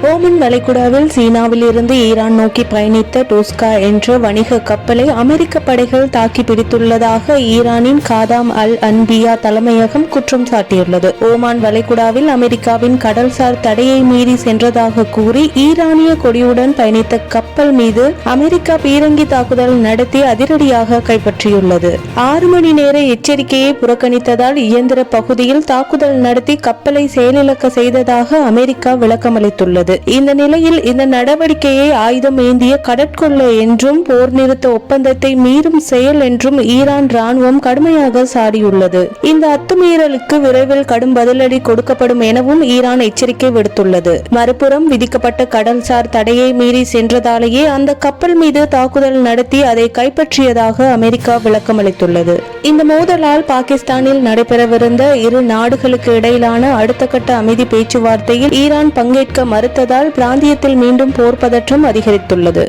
Oman வளைகுடாவில் சீனாவில் இருந்து ஈரான் நோக்கி பயணித்த டோஸ்கா என்ற வணிக கப்பலை அமெரிக்க படைகள் தாக்கி பிடித்துள்ளதாக ஈரானின் காதாம் அல் அன்பியா தலைமையகம் குற்றம் சாட்டியுள்ளது. ஓமான் வளைகுடாவில் அமெரிக்காவின் கடல்சார் தடையை மீறி சென்றதாக கூறி ஈரானிய கொடியுடன் பயணித்த கப்பல் மீது அமெரிக்கா பீரங்கி தாக்குதல் நடத்தி அதிரடியாக கைப்பற்றியுள்ளது. 6 மணி நேர எச்சரிக்கையை புறக்கணித்ததால் இயந்திர பகுதியில் தாக்குதல் நடத்தி கப்பலை செயலிழக்க செய்ததாக அமெரிக்கா விளக்கமளித்துள்ளது. இந்த நிலையில் இந்த நடவடிக்கையை ஆயுதம் ஏந்திய கடற்கொள்ளை என்றும் போர் நிறுத்த ஒப்பந்தத்தை மீறும் செயல் என்றும் ஈரான் ராணுவம் கடுமையாக சாடியுள்ளது. இந்த அத்துமீறலுக்கு விரைவில் கடும் பதிலடி கொடுக்கப்படும் எனவும் ஈரான் எச்சரிக்கை விடுத்துள்ளது. மறுபுறம் விதிக்கப்பட்ட கடல்சார் தடையை மீறி சென்றதாலேயே அந்த கப்பல் மீது தாக்குதல் நடத்தி அதை கைப்பற்றியதாக அமெரிக்கா விளக்கமளித்துள்ளது. இந்த மோதலால் பாகிஸ்தானில் நடைபெறவிருந்த இரு நாடுகளுக்கு இடையிலான அடுத்த கட்ட அமைதி பேச்சுவார்த்தையில் ஈரான் பங்கேற்க மறுத்ததால் பிராந்தியத்தில் மீண்டும் போர் பதற்றம் அதிகரித்துள்ளது.